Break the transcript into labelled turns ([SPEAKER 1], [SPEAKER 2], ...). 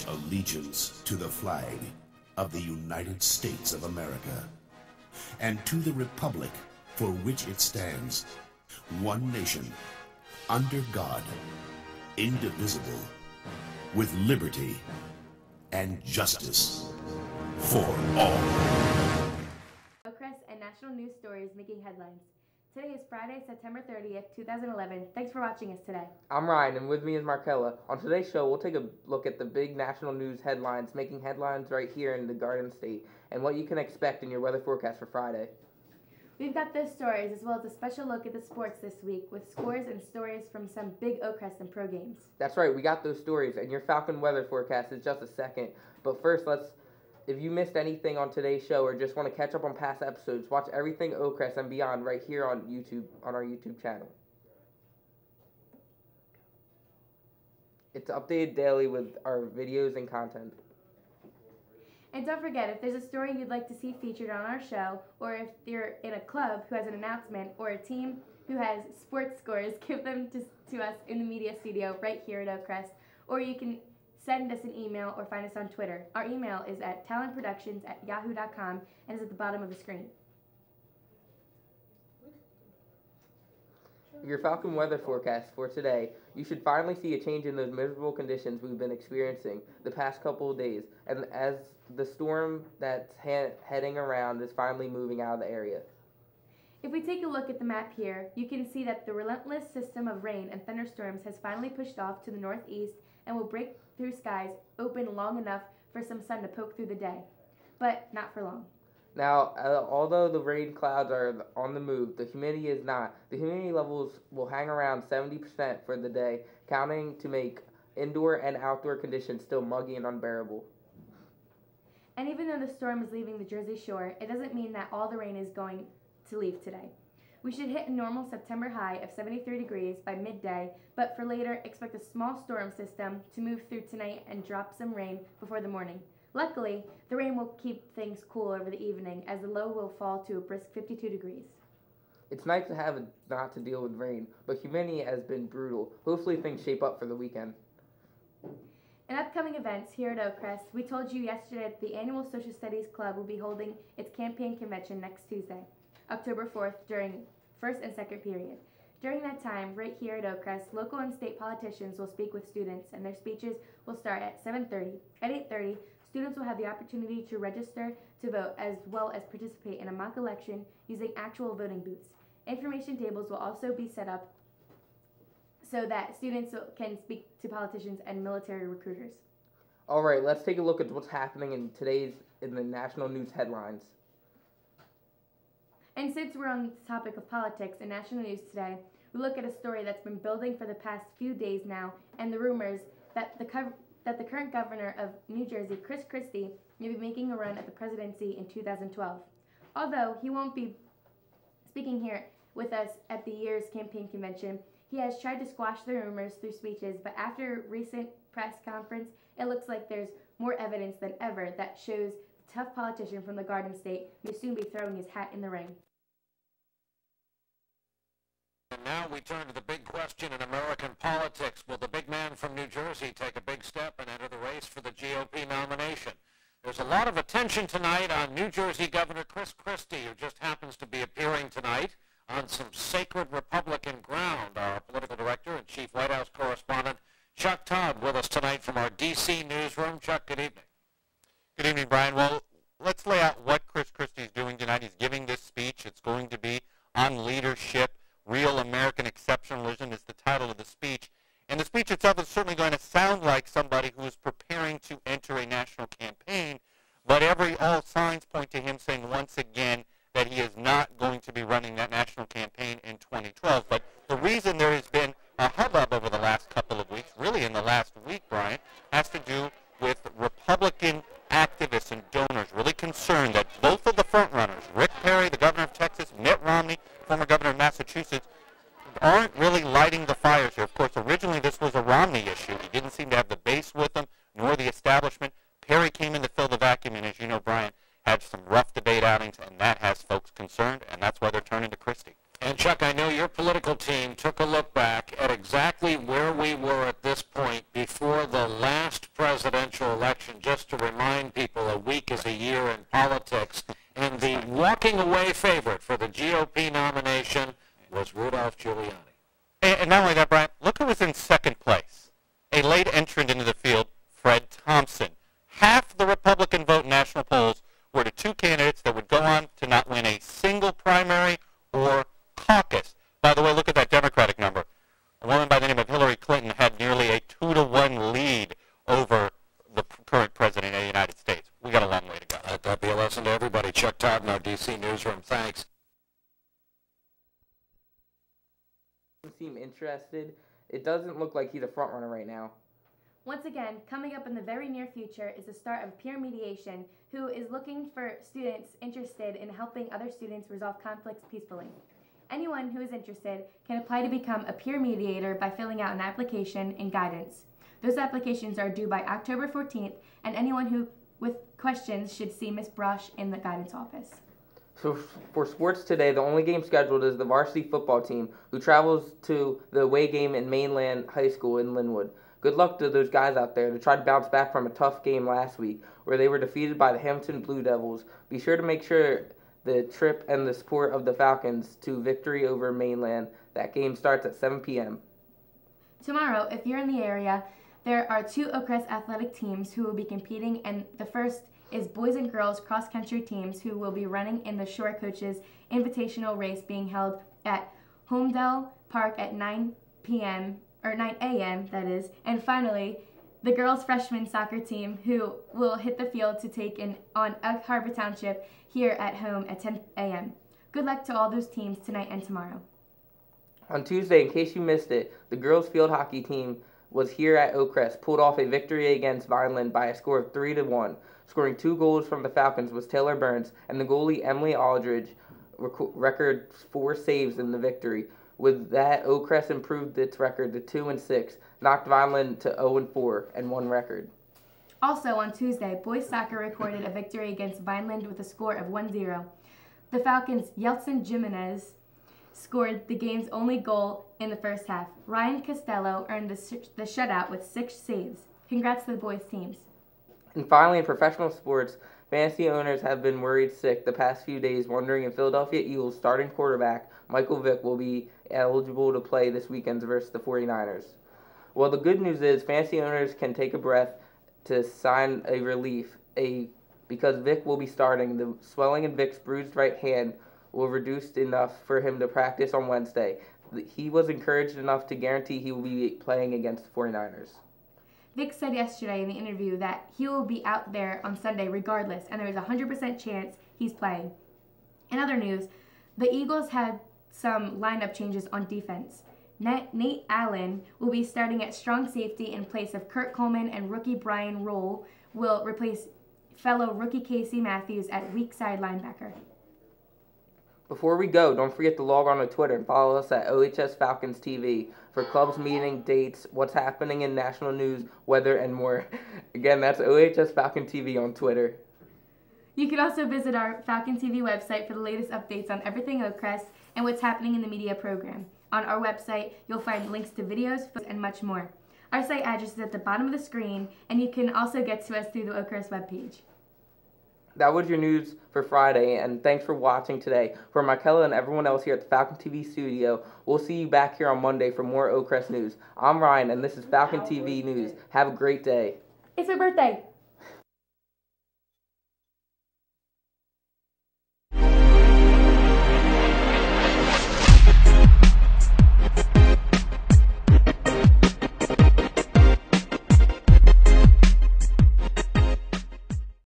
[SPEAKER 1] pledge allegiance to the flag of the United States of America and to the republic for which it stands, one nation, under God, indivisible, with liberty and justice for all.
[SPEAKER 2] Press and national news stories making headlines. Today is Friday, September 30th, 2011. Thanks for watching us today.
[SPEAKER 3] I'm Ryan, and with me is Markella. On today's show, we'll take a look at the big national news headlines making headlines right here in the Garden State and what you can expect in your weather forecast for Friday.
[SPEAKER 2] We've got those stories as well as a special look at the sports this week with scores and stories from some big Oakcrest and pro games.
[SPEAKER 3] That's right, we got those stories, and your Falcon weather forecast is just a second. But first, if you missed anything on today's show or just want to catch up on past episodes, watch everything Oakcrest and beyond right here on YouTube, on our YouTube channel. It's updated daily with our videos and content.
[SPEAKER 2] And don't forget, if there's a story you'd like to see featured on our show, or if you're in a club who has an announcement, or a team who has sports scores, give them to us in the media studio right here at Oakcrest, or you can send us an email or find us on Twitter. Our email is at talentproductions@yahoo.com and is at the bottom of the screen.
[SPEAKER 3] Your Falcon weather forecast for today, you should finally see a change in those miserable conditions we've been experiencing the past couple of days, and as the storm that's heading around is finally moving out of the area.
[SPEAKER 2] If we take a look at the map here, you can see that the relentless system of rain and thunderstorms has finally pushed off to the northeast and will break through skies open long enough for some sun to poke through the day, but not for long.
[SPEAKER 3] Now, although the rain clouds are on the move, the humidity is not. The humidity levels will hang around 70% for the day, counting to make indoor and outdoor conditions still muggy and unbearable.
[SPEAKER 2] And even though the storm is leaving the Jersey Shore, it doesn't mean that all the rain is going to leave today. We should hit a normal September high of 73 degrees by midday, but for later, expect a small storm system to move through tonight and drop some rain before the morning. Luckily, the rain will keep things cool over the evening, as the low will fall to a brisk 52 degrees.
[SPEAKER 3] It's nice to have not to deal with rain, but humidity has been brutal. Hopefully things shape up for the weekend.
[SPEAKER 2] In upcoming events here at Oakcrest, we told you yesterday that the annual Social Studies Club will be holding its campaign convention next Tuesday, October 4th, during first and second period. During that time, right here at Oakcrest, local and state politicians will speak with students, and their speeches will start at 7:30. At 8:30, students will have the opportunity to register to vote as well as participate in a mock election using actual voting booths. Information tables will also be set up so that students can speak to politicians and military recruiters.
[SPEAKER 3] All right, let's take a look at what's happening in the national news headlines.
[SPEAKER 2] And since we're on the topic of politics and national news today, we look at a story that's been building for the past few days now, and the rumors that the current governor of New Jersey, Chris Christie, may be making a run at the presidency in 2012. Although he won't be speaking here with us at the year's campaign convention, he has tried to squash the rumors through speeches, but after a recent press conference, it looks like there's more evidence than ever that shows the tough politician from the Garden State may soon be throwing his hat in the ring.
[SPEAKER 4] And now we turn to the big question in American politics. Will the big man from New Jersey take a big step and enter the race for the GOP nomination? There's a lot of attention tonight on New Jersey Governor Chris Christie, who just happens to be appearing tonight on some sacred Republican ground. Our political director and chief White House correspondent, Chuck Todd, with us tonight from our D.C. newsroom. Chuck, good evening.
[SPEAKER 5] Good evening, Brian. Well, let's lay out what Chris Christie is doing tonight. He's giving this speech. It's going to be on leadership. Real American Exceptionalism is the title of the speech. And the speech itself is certainly going to sound like somebody who is preparing to enter a national campaign, but all signs point to him saying once again that he is not going to be running that national campaign in 2012. But the reason there has been a hubbub over the last couple of weeks, really in the last week, Brian, has to do with Republican activists and donors really concerned that both of the frontrunners, Rick Perry, the governor of Texas, Mitt Romney, former governor of Massachusetts, aren't really lighting the fires here. Of course, originally this was a Romney issue. He didn't seem to have the base with him, nor the establishment. Perry came in to fill the vacuum, and as you know, Brian, had some rough debate outings, and that has folks concerned, and that's why they're turning to Christie.
[SPEAKER 4] And Chuck, I know your political team took a look back at exactly where we were at this point before the last presidential election, just to remind people a week is a year in politics. And the walking away favorite for the GOP nomination was Rudolph Giuliani.
[SPEAKER 5] And not only that, Brian, look who was in second place. A late entrant into the field, Fred Thompson. Half the Republican vote in national polls were to two candidates that would go on to not win a single primary or caucus. By the way, look at that Democratic number. A woman by the name of Hillary Clinton had nearly a 2-to-1 lead over the current president of the United States. We got a long way to go.
[SPEAKER 4] Let that be a lesson to everybody. Chuck Todd in our D.C. newsroom. Thanks.
[SPEAKER 3] Seem interested. It doesn't look like he's a front runner right now.
[SPEAKER 2] Once again, coming up in the very near future is the start of peer mediation, who is looking for students interested in helping other students resolve conflicts peacefully. Anyone who is interested can apply to become a peer mediator by filling out an application and guidance. Those applications are due by October 14th, and anyone who with questions should see Ms. Brosh in the guidance office.
[SPEAKER 3] So for sports today, the only game scheduled is the varsity football team, who travels to the away game in Mainland High School in Linwood. Good luck to those guys out there to try to bounce back from a tough game last week, where they were defeated by the Hampton Blue Devils. Be sure to make sure the trip and the support of the Falcons to victory over Mainland. That game starts at 7 p.m.
[SPEAKER 2] Tomorrow, if you're in the area, there are two Oakcrest athletic teams who will be competing, and the first is boys and girls cross-country teams who will be running in the Shore Coaches Invitational Race being held at Homedale Park at 9 a.m., that is. And finally, the girls freshman soccer team who will hit the field to take on Egg Harbor Township here at home at 10 a.m. Good luck to all those teams tonight and tomorrow.
[SPEAKER 3] On Tuesday, in case you missed it, the girls field hockey team was here at Oakcrest, pulled off a victory against Vineland by a score of 3-1. Scoring 2 goals from the Falcons was Taylor Burns, and the goalie Emily Aldridge record 4 saves in the victory. With that, Oakcrest improved its record to 2-6, knocked Vineland to 0-4, and won record.
[SPEAKER 2] Also on Tuesday, boys soccer recorded a victory against Vineland with a score of 1-0. The Falcons' Yeltsin Jimenez scored the game's only goal in the first half. Ryan Costello earned the shutout with 6 saves. Congrats to the boys' teams.
[SPEAKER 3] And finally, in professional sports, fantasy owners have been worried sick the past few days, wondering if Philadelphia Eagles starting quarterback Michael Vick will be eligible to play this weekend versus the 49ers. Well, the good news is fantasy owners can take a breath to sign a relief because Vick will be starting. The swelling in Vick's bruised right hand will reduce enough for him to practice on Wednesday. He was encouraged enough to guarantee he will be playing against the 49ers.
[SPEAKER 2] Vick said yesterday in the interview that he will be out there on Sunday regardless, and there is a 100% chance he's playing. In other news, the Eagles had some lineup changes on defense. Nate Allen will be starting at strong safety in place of Kurt Coleman, and rookie Brian Roll will replace fellow rookie Casey Matthews at weak side linebacker.
[SPEAKER 3] Before we go, don't forget to log on to Twitter and follow us at OHS Falcons TV for clubs meeting, dates, what's happening in national news, weather, and more. Again, that's OHS Falcon TV on Twitter.
[SPEAKER 2] You can also visit our Falcon TV website for the latest updates on everything Oakcrest and what's happening in the media program. On our website, you'll find links to videos, photos, and much more. Our site address is at the bottom of the screen, and you can also get to us through the Oakcrest webpage.
[SPEAKER 3] That was your news for Friday, and thanks for watching today. For Michaela and everyone else here at the Falcon TV studio, we'll see you back here on Monday for more Oakcrest news. I'm Ryan, and this is Falcon TV News. Have a great day.
[SPEAKER 2] It's my birthday.